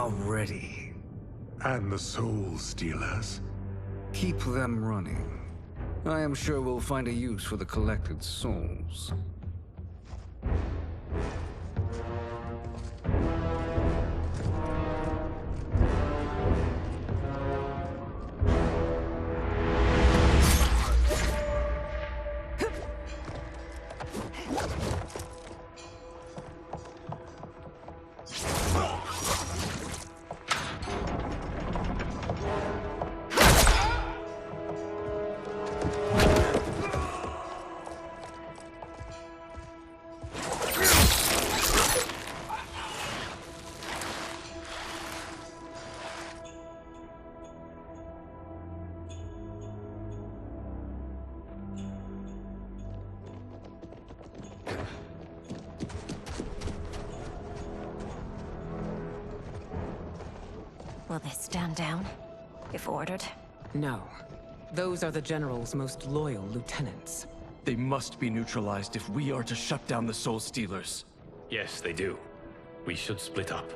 Already. And the Soul Stealers? Keep them running. I am sure we'll find a use for the collected souls. Will they stand down, if ordered? No. Those are the General's most loyal lieutenants. They must be neutralized if we are to shut down the Soul Stealers. Yes, they do. We should split up.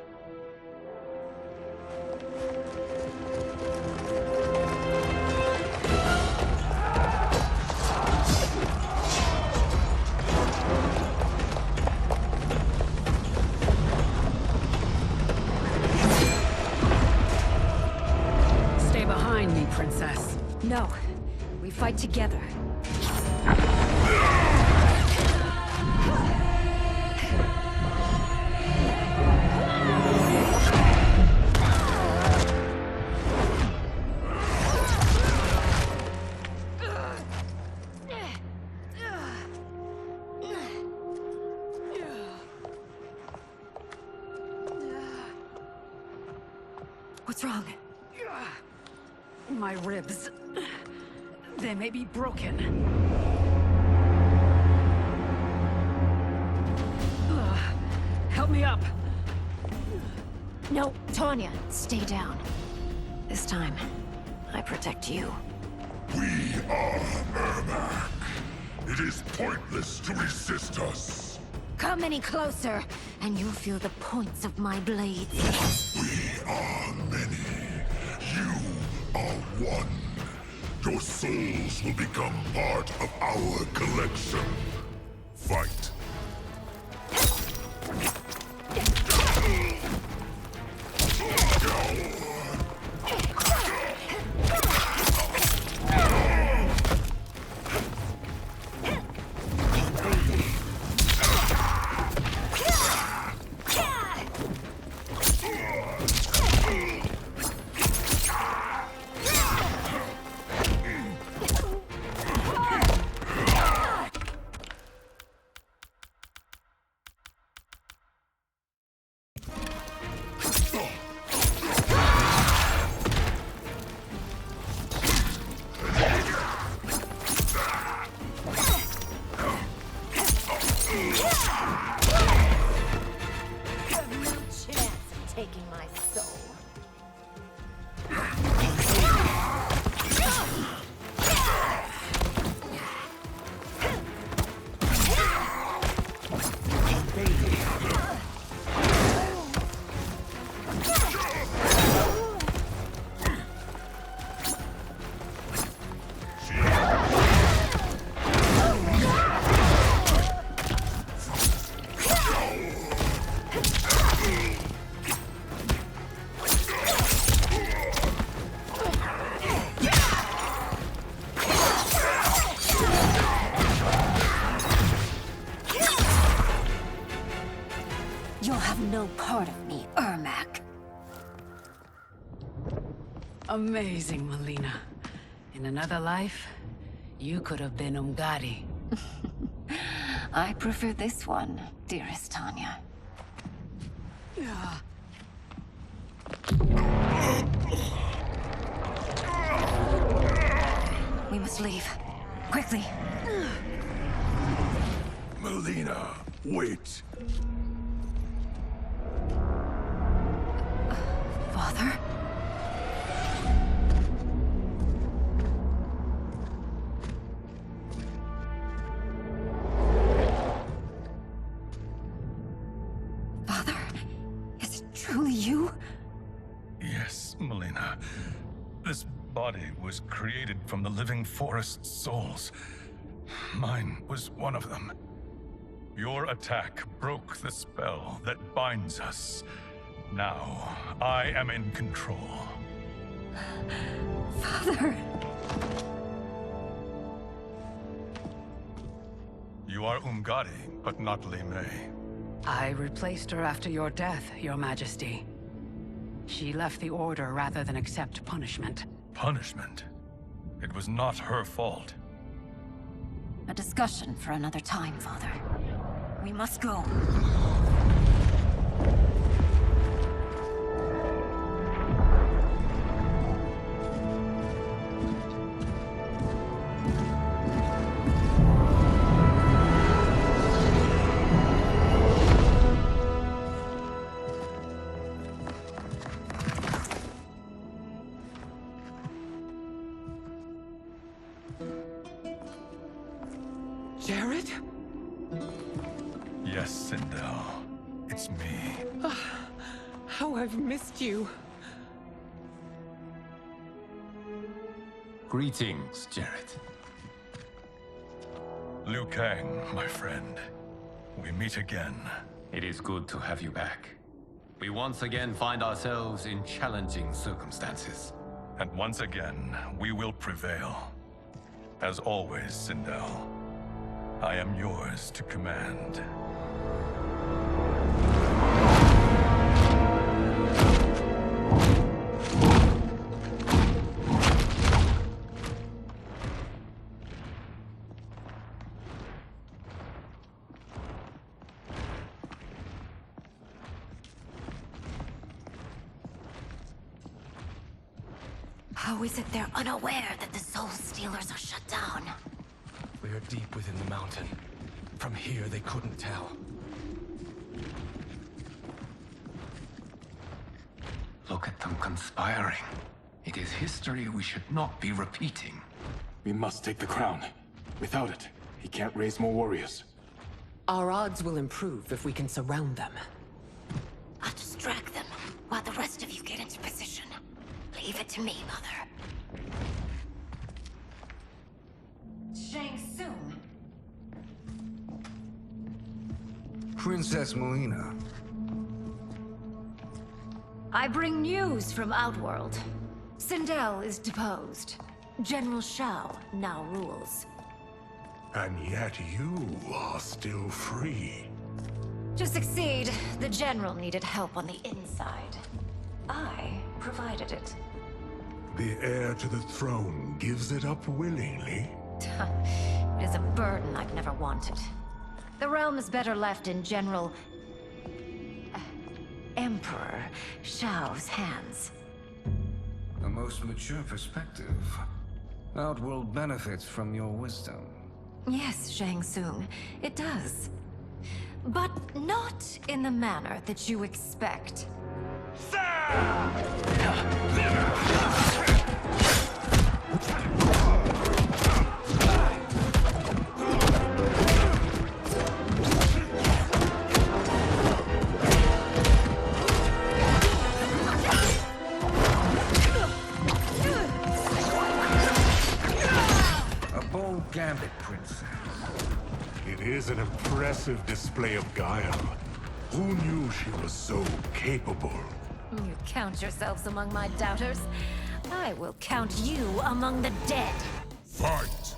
Stay behind me, Princess. No. We fight together. What's wrong? My ribs. They may be broken. Help me up. No, Tanya, stay down. This time, I protect you. We are Ermac. It is pointless to resist us. Come any closer, and you'll feel the points of my blades. We are many. You are one. Your souls will become part of our collection. Fight. Taking my soul. You'll have no part of me, Ermac. Amazing, Melina. In another life, you could have been Umgadi. I prefer this one, dearest Tanya. We must leave. Quickly. Melina, wait. Father? Father? Is it truly you? This body was created from the living forest's souls. Mine was one of them. Your attack broke the spell that binds us. Now, I am in control. Father! You are Umgadi, but not Li Mei. I replaced her after your death, Your Majesty. She left the Order rather than accept punishment. Punishment? It was not her fault. A discussion for another time, Father. We must go. Jared? Yes, Sindel. It's me. How I've missed you. Greetings, Jared. Liu Kang, my friend. We meet again. It is good to have you back. We once again find ourselves in challenging circumstances. And once again, we will prevail. As always, Sindel, I am yours to command. How is it they're unaware that the Soul Stealers are shut down? We are deep within the mountain. From here, they couldn't tell. Look at them conspiring. It is history we should not be repeating. We must take the crown. Without it, he can't raise more warriors. Our odds will improve if we can surround them. I'll distract them while the rest of you get into position. Leave it to me, Mother. Shang Tsung. Princess Melina. I bring news from Outworld. Sindel is deposed. General Shao now rules. And yet you are still free. To succeed, the General needed help on the inside. I provided it. The heir to the throne gives it up willingly. It is a burden I've never wanted. The realm is better left in General... Emperor Shao's hands. A most mature perspective. Outworld benefits from your wisdom. Yes, Shang Tsung, it does. But not in the manner that you expect. A bold gambit, Princess. It is an impressive display of guile. Who knew she was so capable? You count yourselves among my doubters. I will count you among the dead. Fight!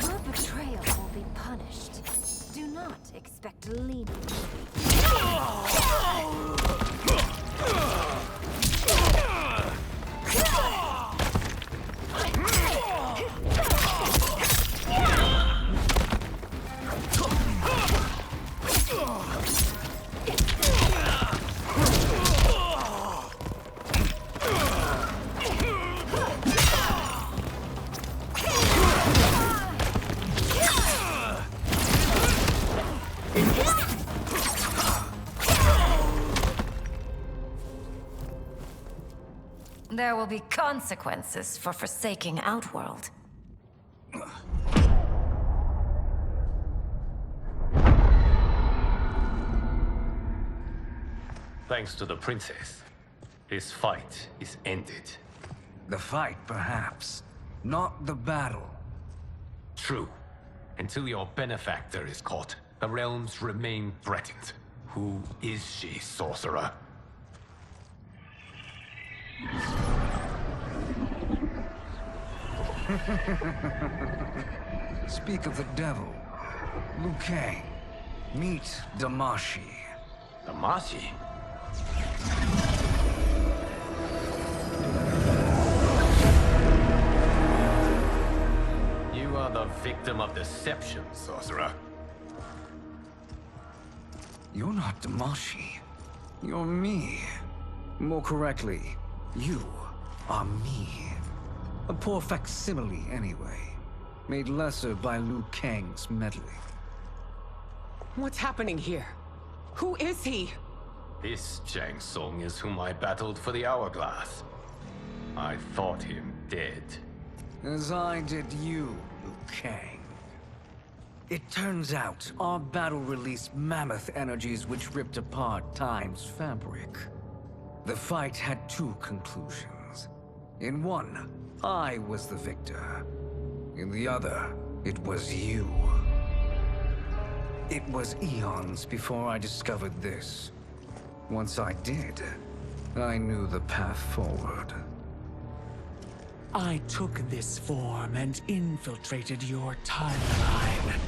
Your betrayal will be punished. Do not expect leniency. There will be consequences for forsaking Outworld. Thanks to the princess, this fight is ended. The fight, perhaps. Not the battle. True. Until your benefactor is caught, the realms remain threatened. Who is she, sorcerer? Speak of the devil. Liu Kang. Meet Damashi. Damashi? You are the victim of deception, sorcerer. You're not Damashi. You're me. More correctly, you are me. A poor facsimile, anyway. Made lesser by Liu Kang's meddling. What's happening here? Who is he? This Shang Tsung is whom I battled for the Hourglass. I thought him dead. As I did you, Liu Kang. It turns out our battle released mammoth energies which ripped apart time's fabric. The fight had two conclusions. In one, I was the victor. In the other, it was you. It was eons before I discovered this. Once I did, I knew the path forward. I took this form and infiltrated your timeline.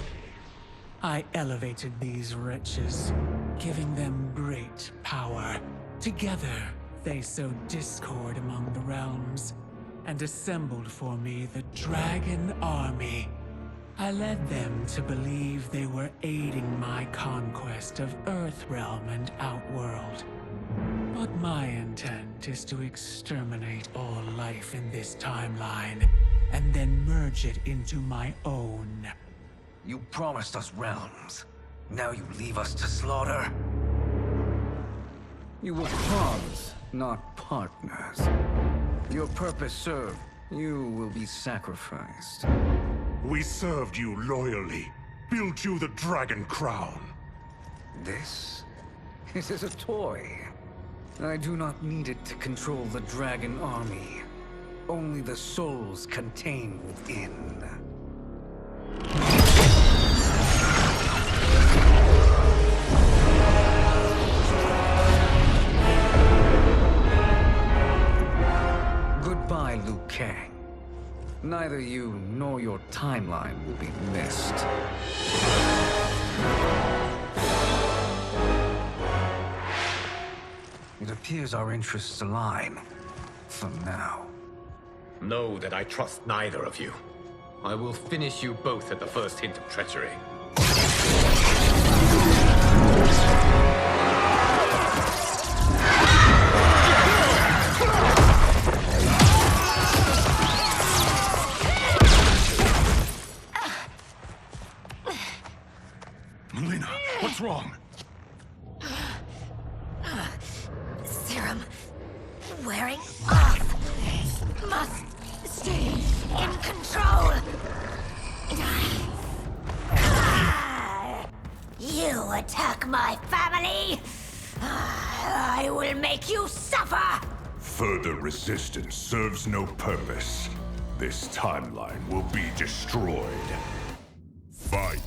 I elevated these wretches, giving them great power. Together, they sowed discord among the realms, and assembled for me the Dragon Army. I led them to believe they were aiding my conquest of Earthrealm and Outworld. But my intent is to exterminate all life in this timeline, and then merge it into my own. You promised us realms. Now you leave us to slaughter? You were pawns, not partners. Your purpose served. You will be sacrificed. We served you loyally, built you the Dragon Crown. This is a toy. I do not need it to control the Dragon Army. Only the souls contained within. Goodbye, Liu Kang. Neither you nor your timeline will be missed. It appears our interests align. For now. Know that I trust neither of you. I will finish you both at the first hint of treachery. Melina, what's wrong? Serum wearing off. Must stay in control. You attack my family. I will make you suffer. Further resistance serves no purpose. This timeline will be destroyed. Fight.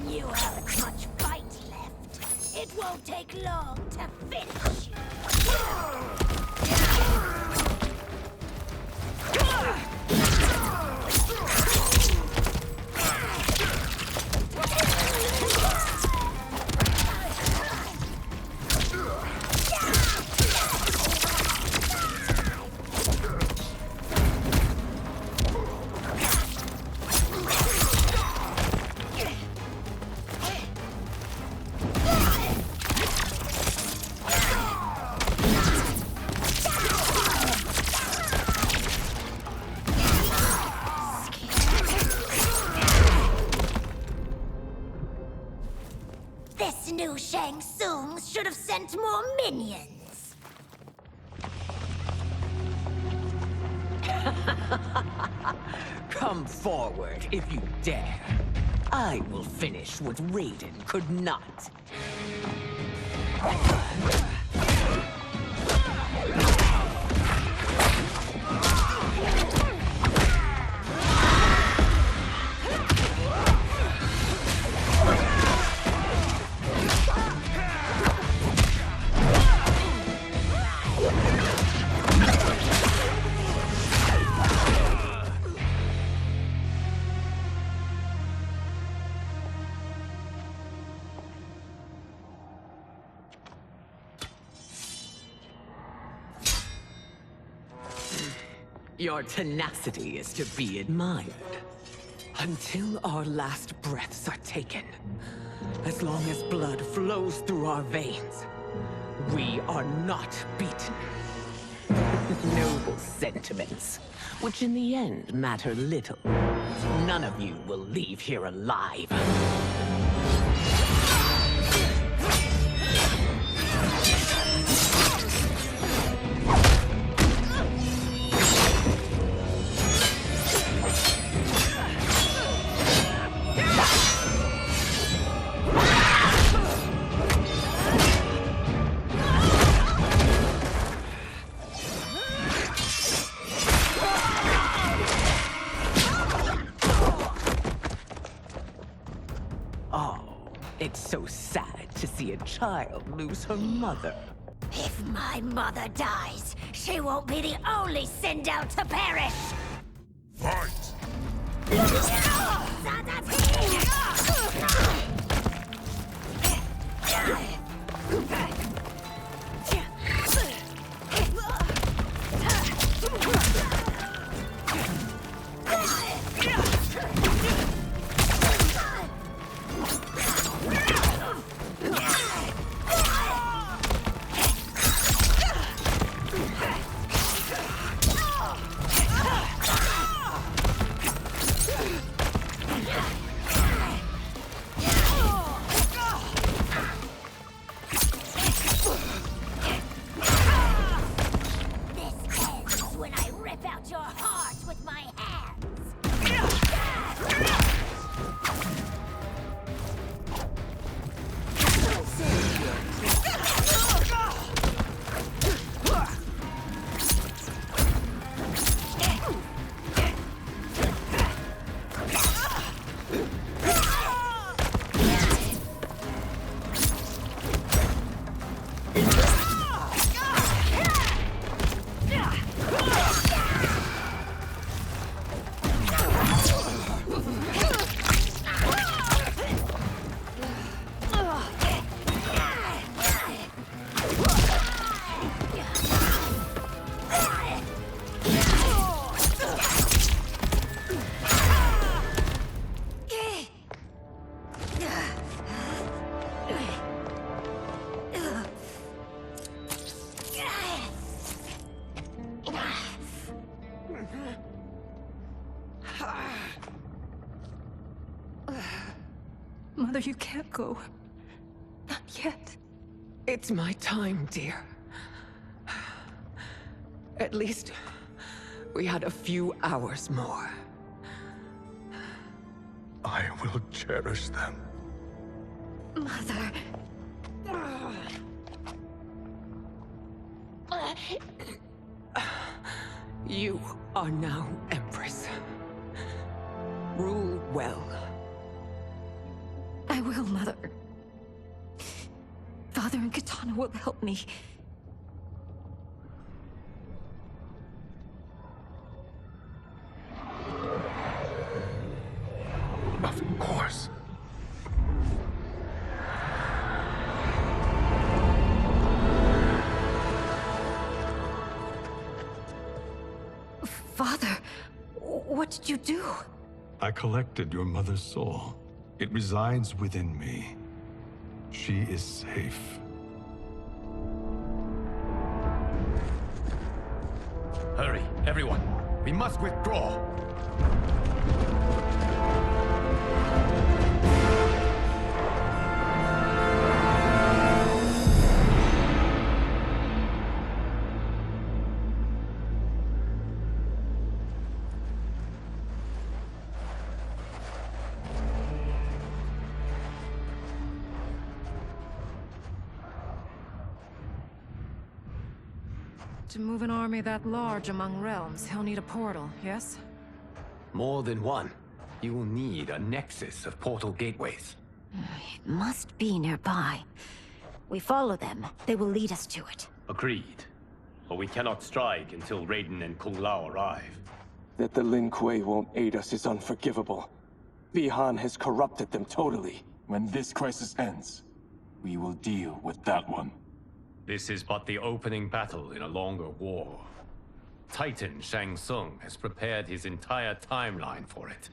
You haven't much fight left. It won't take long to finish you. Those new Shang Tsungs should have sent more minions. Come forward if you dare. I will finish what Raiden could not. Your tenacity is to be admired. Until our last breaths are taken, as long as blood flows through our veins, we are not beaten. Noble sentiments, which in the end matter little. None of you will leave here alive. It's so sad to see a child lose her mother. If my mother dies, she won't be the only Sindel to perish! Fight! Mother, you can't go. Not yet. It's my time, dear. At least, we had a few hours more. I will cherish them. Mother... You are now Empress. Rule well. I will, Mother. Father and Katana will help me. Of course. Father, what did you do? I collected your mother's soul. It resides within me. She is safe. Hurry, everyone. We must withdraw. To move an army that large among realms, he'll need a portal, yes? More than one. You will need a nexus of portal gateways. It must be nearby. We follow them, they will lead us to it. Agreed. But we cannot strike until Raiden and Kung Lao arrive. That the Lin Kuei won't aid us is unforgivable. Bihan has corrupted them totally. When this crisis ends, we will deal with that one. This is but the opening battle in a longer war. Titan Shang Tsung has prepared his entire timeline for it.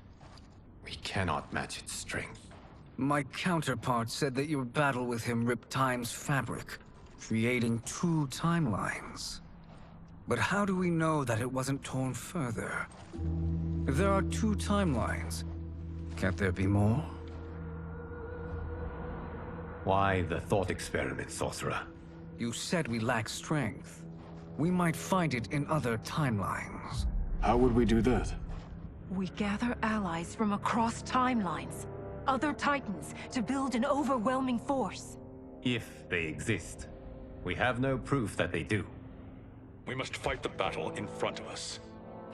We cannot match its strength. My counterpart said that your battle with him ripped time's fabric, creating 2 timelines. But how do we know that it wasn't torn further? If there are 2 timelines, can't there be more? Why the thought experiment, Sorcerer? You said we lack strength. We might find it in other timelines. How would we do that? We gather allies from across timelines, other Titans, to build an overwhelming force. If they exist. We have no proof that they do. We must fight the battle in front of us.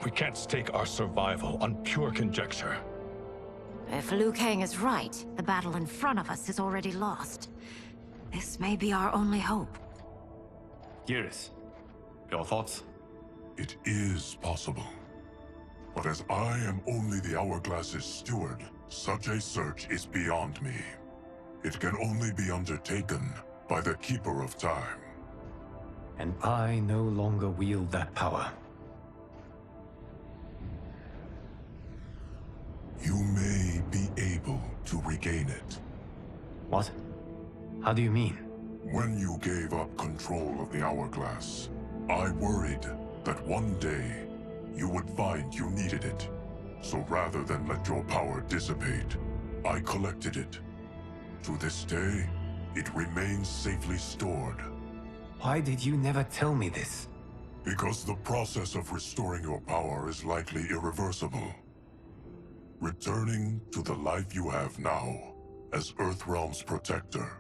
We can't stake our survival on pure conjecture. If Liu Kang is right, the battle in front of us is already lost. This may be our only hope. Geras, your thoughts? It is possible. But as I am only the Hourglass's steward, such a search is beyond me. It can only be undertaken by the Keeper of Time. And I no longer wield that power. You may be able to regain it. What? How do you mean? When you gave up control of the Hourglass, I worried that one day you would find you needed it. So rather than let your power dissipate, I collected it. To this day, it remains safely stored. Why did you never tell me this? Because the process of restoring your power is likely irreversible. Returning to the life you have now, as Earthrealm's protector,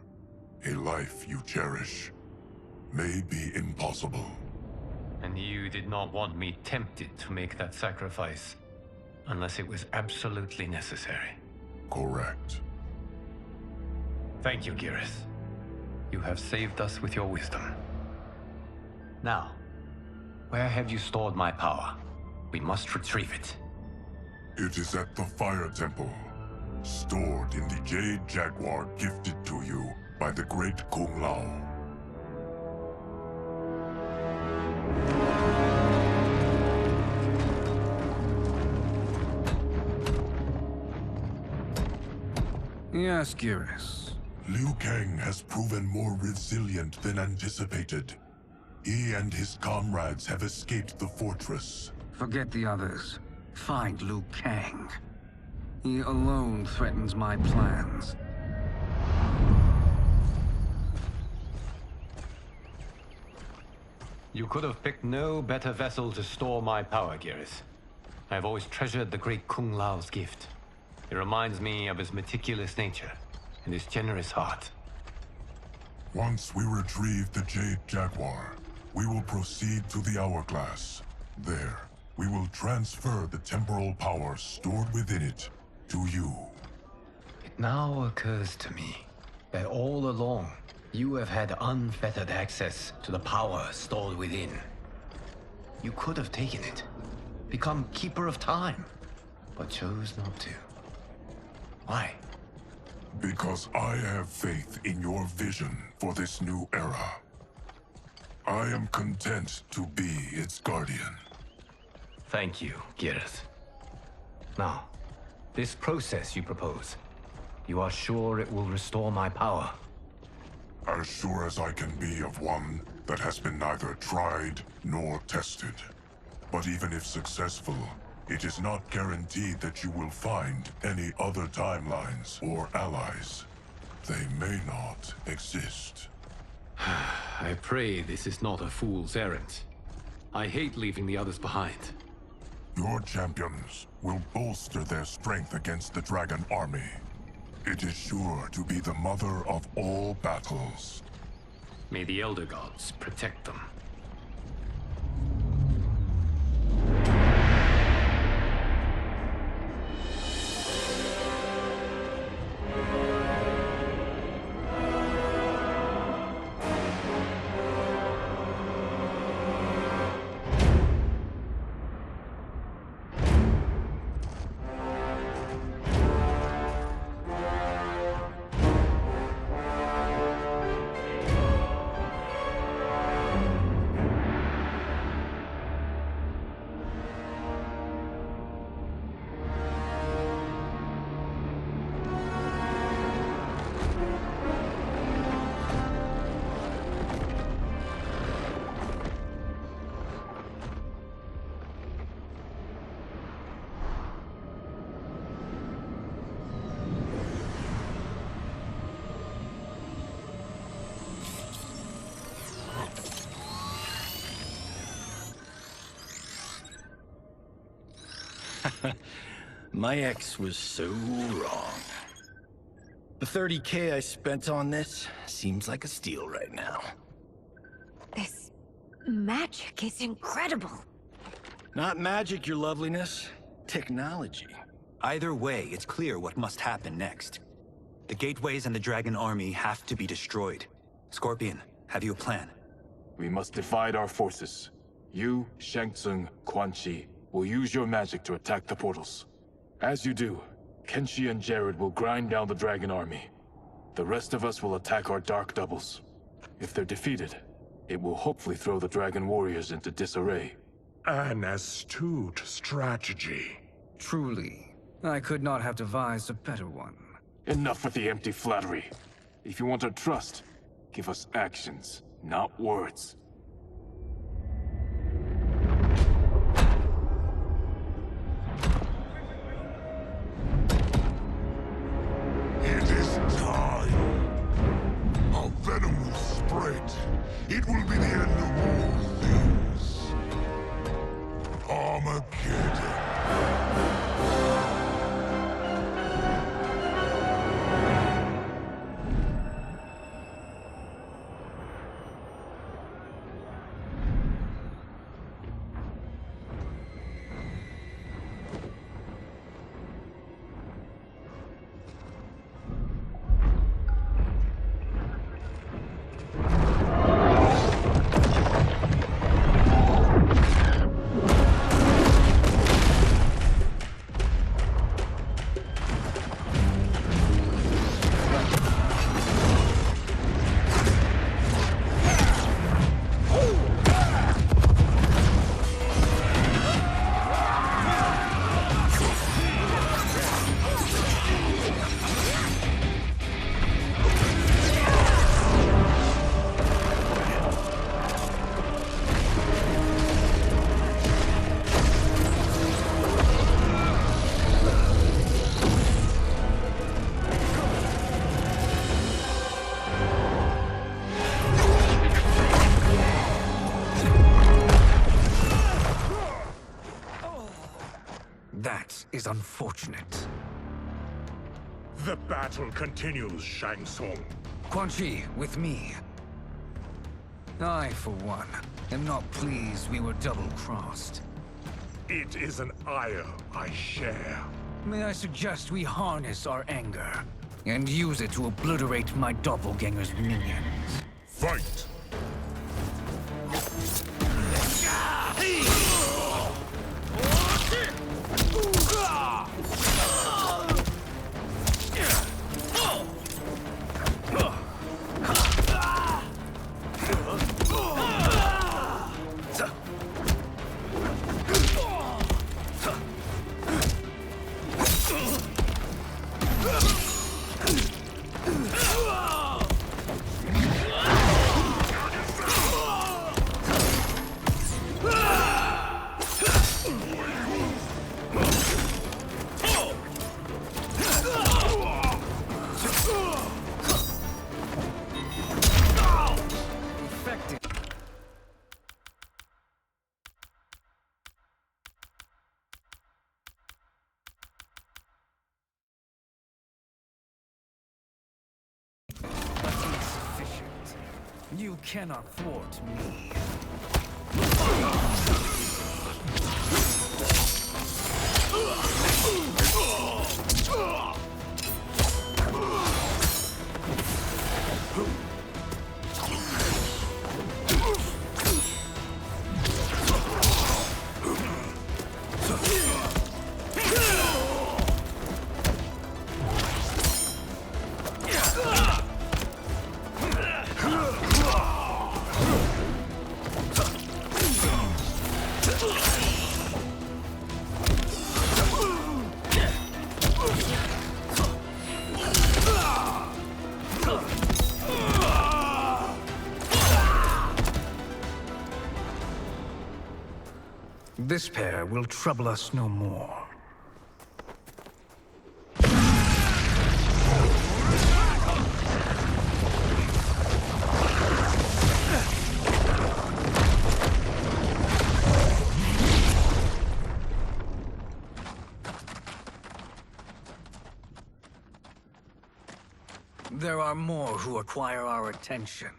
a life you cherish, may be impossible. And you did not want me tempted to make that sacrifice, unless it was absolutely necessary. Correct. Thank you, Geras. You have saved us with your wisdom. Now, where have you stored my power? We must retrieve it. It is at the Fire Temple, stored in the Jade Jaguar gifted to you by the great Kung Lao. Yes, Geras. Liu Kang has proven more resilient than anticipated. He and his comrades have escaped the fortress. Forget the others. Find Liu Kang. He alone threatens my plans. You could have picked no better vessel to store my power, Geras. I have always treasured the great Kung Lao's gift. It reminds me of his meticulous nature and his generous heart. Once we retrieve the Jade Jaguar, we will proceed to the Hourglass. There, we will transfer the temporal power stored within it to you. It now occurs to me that all along, you have had unfettered access to the power stored within. You could have taken it, become Keeper of Time, but chose not to. Why? Because I have faith in your vision for this new era. I am content to be its guardian. Thank you, Geras. Now, this process you propose, you are sure it will restore my power? As sure as I can be of one that has been neither tried nor tested. But even if successful, it is not guaranteed that you will find any other timelines or allies. They may not exist. I pray this is not a fool's errand. I hate leaving the others behind. Your champions will bolster their strength against the Dragon Army. It is sure to be the mother of all battles. May the Elder Gods protect them. My ex was so wrong. The 30K I spent on this seems like a steal right now. This magic is incredible. Not magic, your loveliness. Technology. Either way, it's clear what must happen next. The gateways and the Dragon Army have to be destroyed. Scorpion, have you a plan? We must divide our forces. You, Shang Tsung, Quan Chi, will use your magic to attack the portals. As you do, Kenshi and Jared will grind down the Dragon Army. The rest of us will attack our Dark Doubles. If they're defeated, it will hopefully throw the Dragon Warriors into disarray. An astute strategy. Truly, I could not have devised a better one. Enough with the empty flattery. If you want our trust, give us actions, not words. It is time. Our venom will spread. It will be the end of all things. Armageddon. That is unfortunate. The battle continues, Shang Tsung. Quan Chi, with me. I, for one, am not pleased we were double-crossed. It is an ire I share. May I suggest we harness our anger and use it to obliterate my doppelganger's minions? Fight! You cannot thwart me. This pair will trouble us no more. There are more who acquire our attention.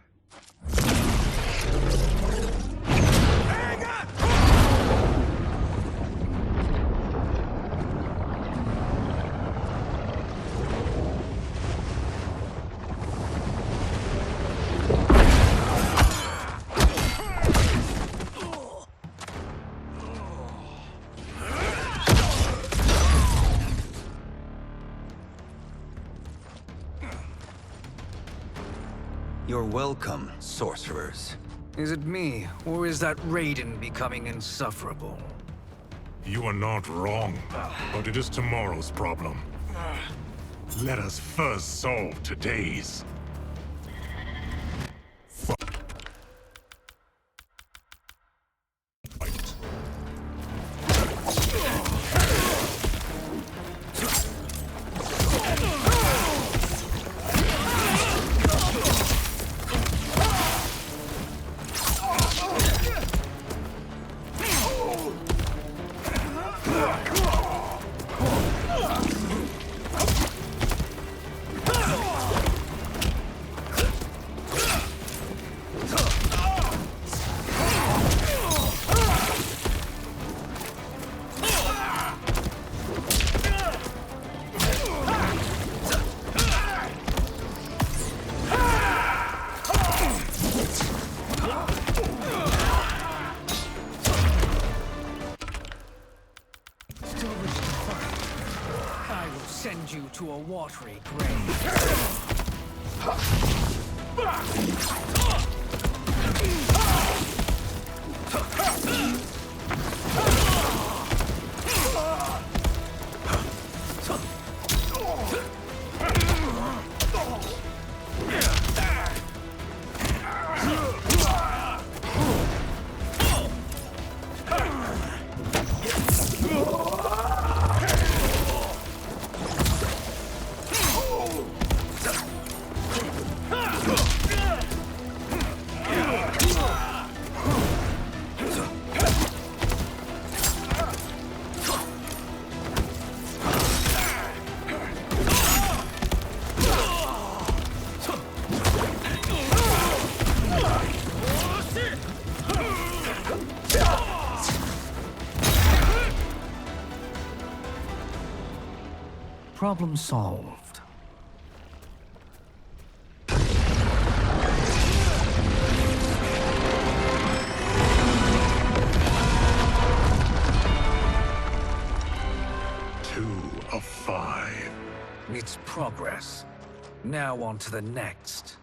You're welcome, sorcerers. Is it me, or is that Raiden becoming insufferable? You are not wrong, but it is tomorrow's problem. Let us first solve today's. Send you to a watery grave. Problem solved. Two of 5. It's progress. Now on to the next.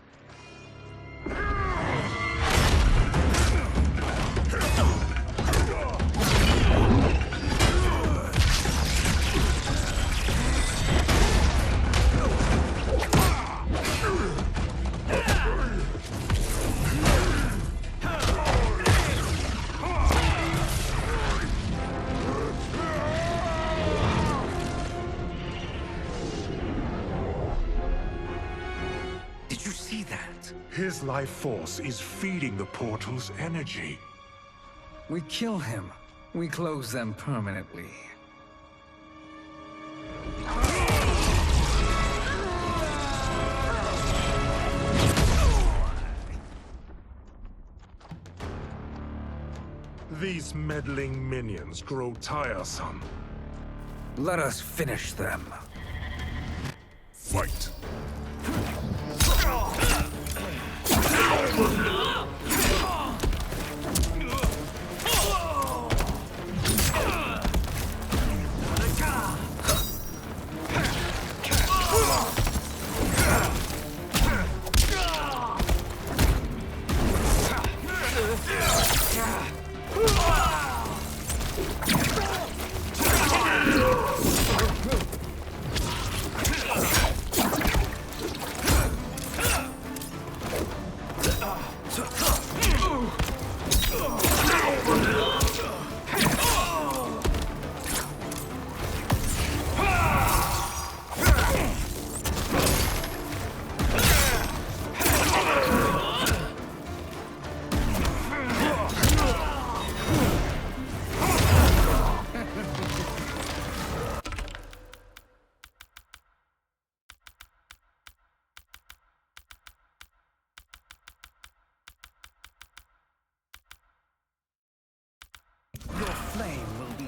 Did you see that? His life force is feeding the portal's energy. We kill him. We close them permanently. These meddling minions grow tiresome. Let us finish them. Fight.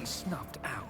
be snuffed out.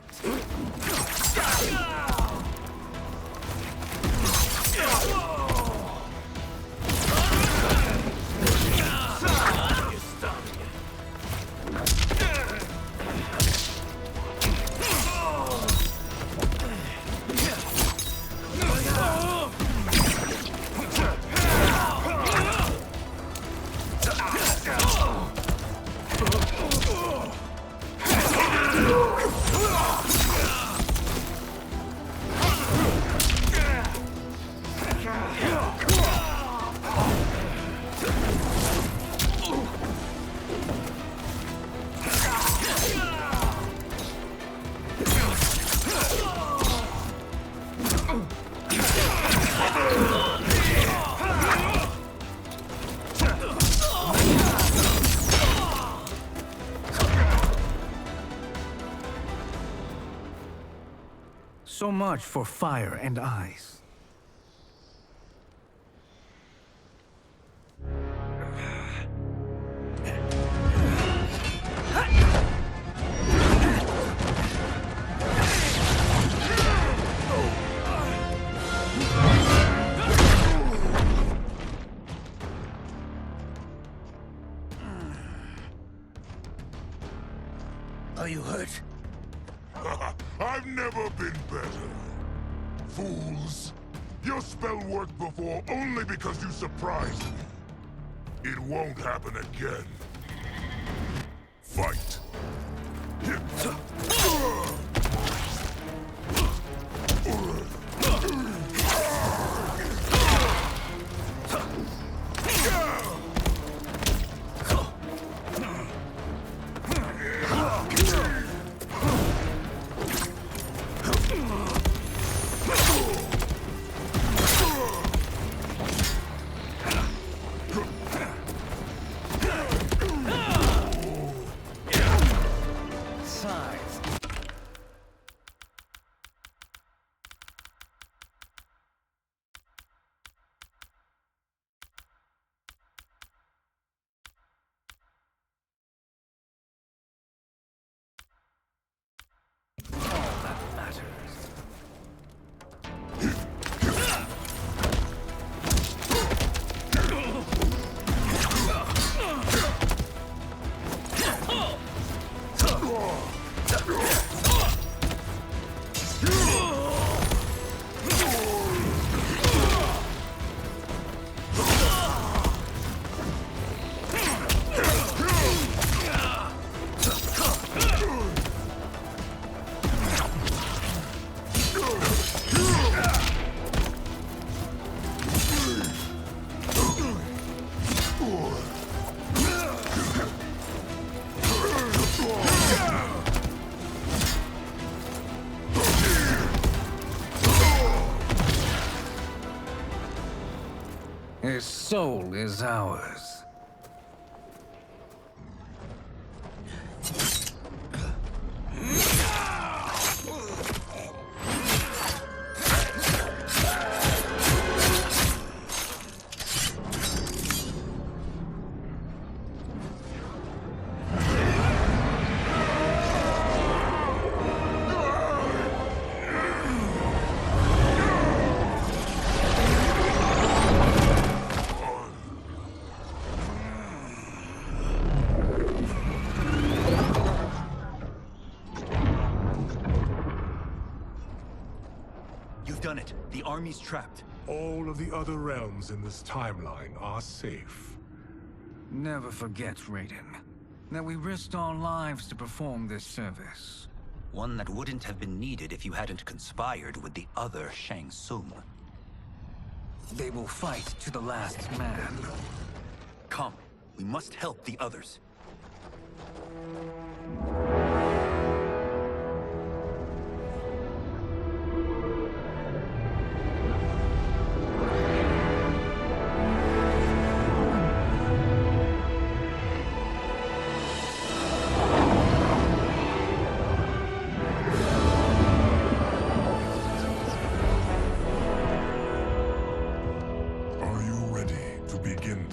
So much for fire and ice. Are you hurt? I've never been better. Fools! Your spell worked before only because you surprised me. It won't happen again. Fight! His soul is ours. Done it. The army's trapped. All of the other realms in this timeline are safe. Never forget, Raiden, that we risked our lives to perform this service. One that wouldn't have been needed if you hadn't conspired with the other Shang Tsung. They will fight to the last man. Come, we must help the others.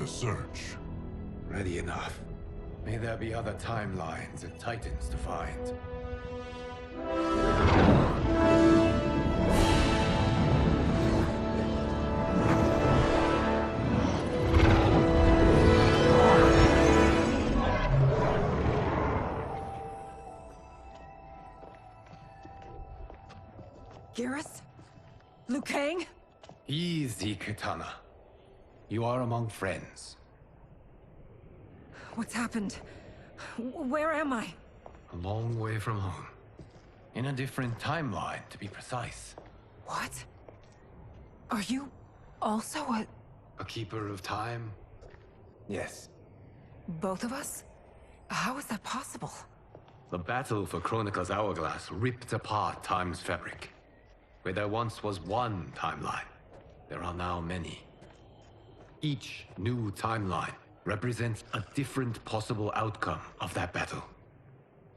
Search. Ready enough. May there be other timelines and titans to find. Garrus? Liu Kang? Easy, Kitana. You are among friends. What's happened? Where am I? A long way from home. In a different timeline, to be precise. What? Are you also a keeper of time? Yes. both of us? How is that possible? The battle for Chronica's Hourglass ripped apart time's fabric. Where there once was one timeline, there are now many. Each new timeline represents a different possible outcome of that battle.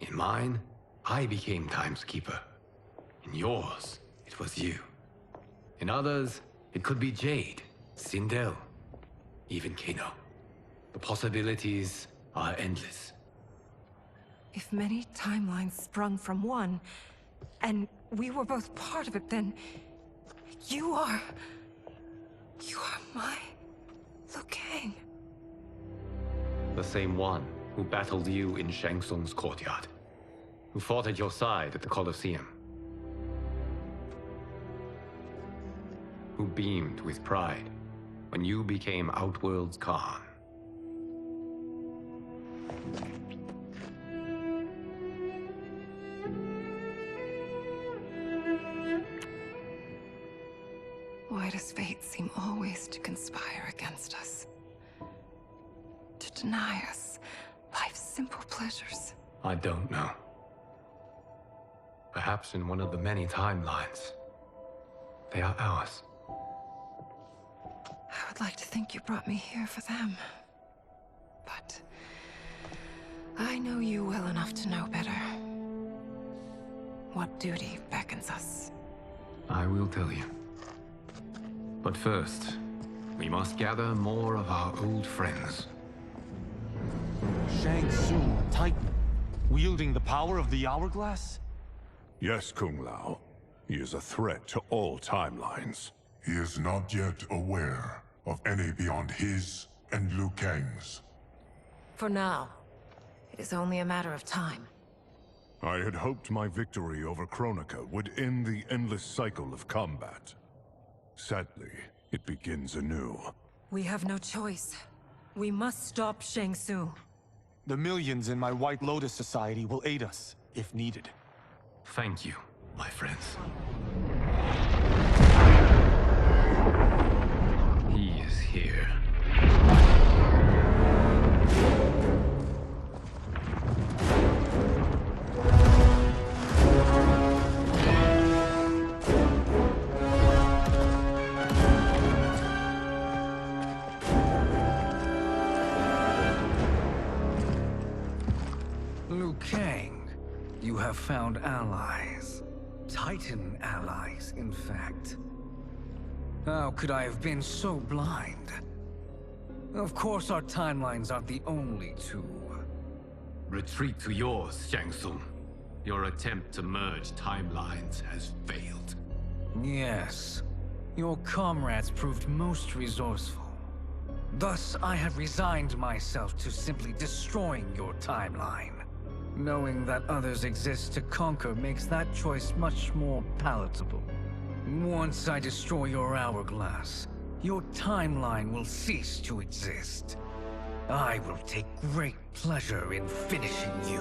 In mine, I became Time's Keeper. In yours, it was you. In others, it could be Jade, Sindel, even Kano. The possibilities are endless. If many timelines sprung from one, and we were both part of it, then you are my Liu Kang. The same one who battled you in Shang Tsung's courtyard. Who fought at your side at the Colosseum. Who beamed with pride when you became Outworld's Khan. Why does fate seem always to conspire against us? To deny us life's simple pleasures? I don't know. Perhaps in one of the many timelines, they are ours. I would like to think you brought me here for them. But I know you well enough to know better. What duty beckons us? I will tell you. But first, we must gather more of our old friends. Shang Tsung, Titan, wielding the power of the Hourglass? Yes, Kung Lao. He is a threat to all timelines. He is not yet aware of any beyond his and Liu Kang's. For now, it is only a matter of time. I had hoped my victory over Kronika would end the endless cycle of combat. Sadly, it begins anew. We have no choice. We must stop Shang Tsung. The millions in my White Lotus Society will aid us, if needed. Thank you, my friends. He is here. Liu Kang, you have found allies. Titan allies, in fact. How could I have been so blind? Of course our timelines aren't the only two. Retreat to yours, Shang Tsung. Your attempt to merge timelines has failed. Yes. Your comrades proved most resourceful. Thus, I have resigned myself to simply destroying your timeline. Knowing that others exist to conquer makes that choice much more palatable. Once I destroy your hourglass, your timeline will cease to exist. I will take great pleasure in finishing you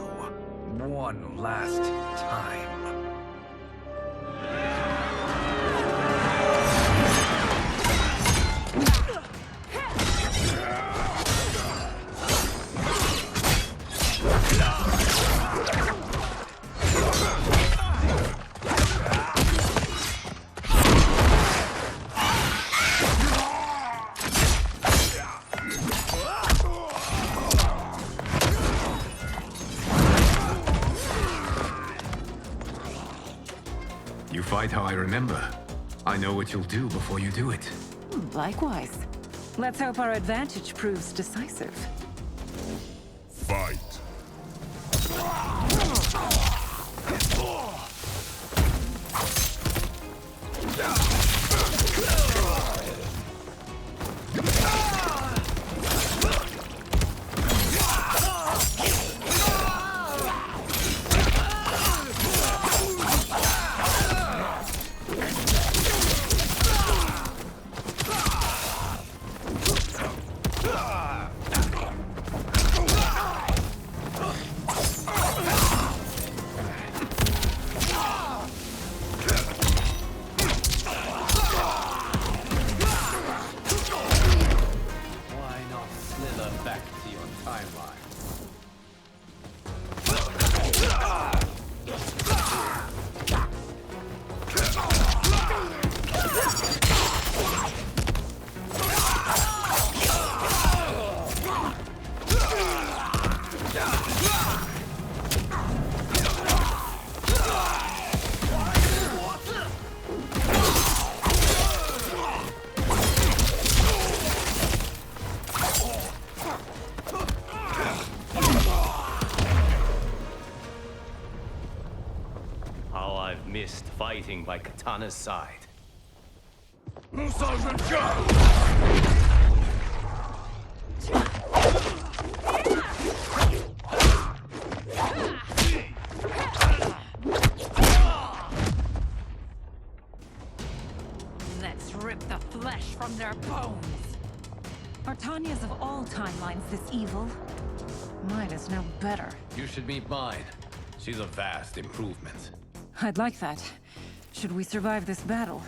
one last time. You fight how I remember. I know what you'll do before you do it. Likewise. Let's hope our advantage proves decisive. Fight! fighting by Katana's side. Let's rip the flesh from their bones. Are Tanya's of all timelines this evil? Mine is no better. You should meet mine. She's a vast improvement. I'd like that. Should we survive this battle?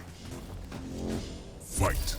Fight!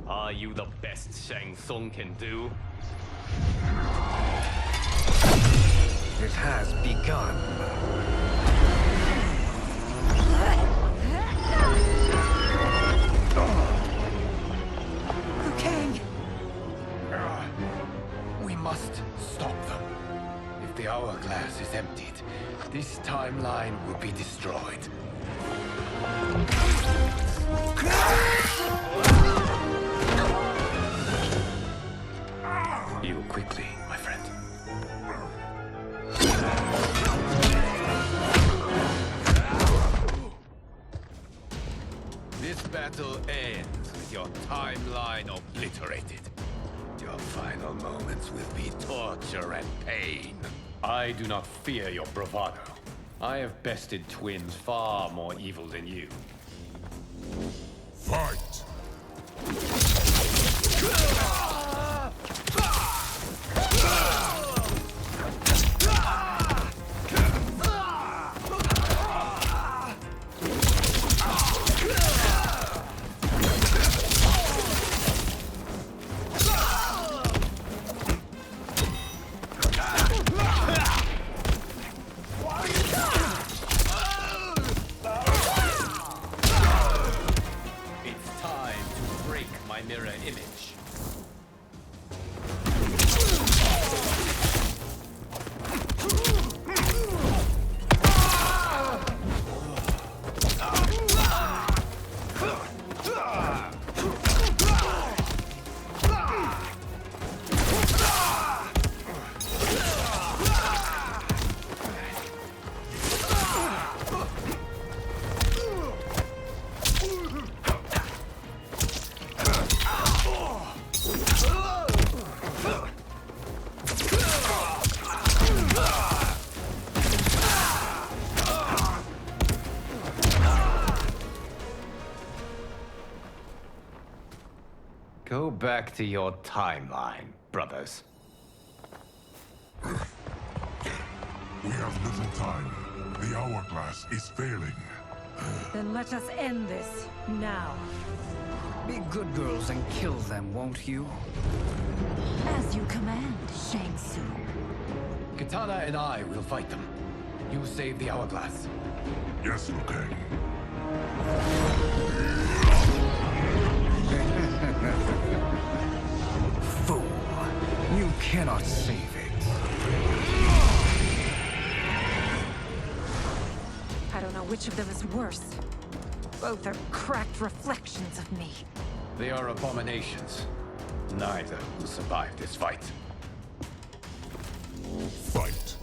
Are you the best Shang Tsung can do? It has begun. Kang! We must stop them. If the hourglass is emptied, this timeline will be destroyed. Heal quickly, my friend. This battle ends with your timeline obliterated. Your final moments will be torture and pain. I do not fear your bravado. I have bested twins far more evil than you. Fight! It's time to break my mirror image. Go back to your timeline, brothers. We have little time. The hourglass is failing. Then let us end this, now. Be good girls and kill them, won't you? As you command, Shang Tsung. Katana and I will fight them. You save the hourglass. Yes, Liu Kang. Fool. You cannot save it. I don't know which of them is worse. Both are cracked reflections of me. They are abominations. Neither will survive this fight. Fight!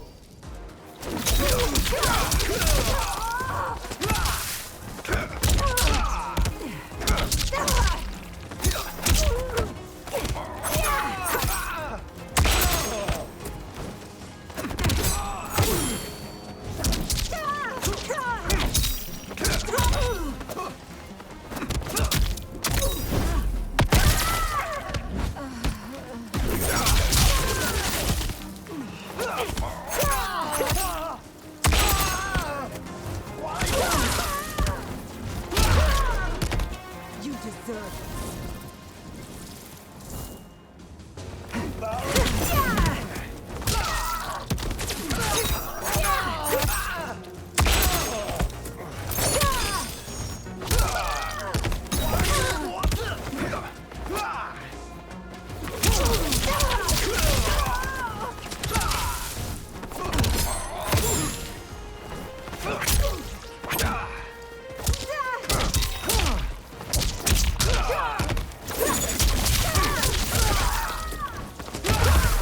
You deserve it.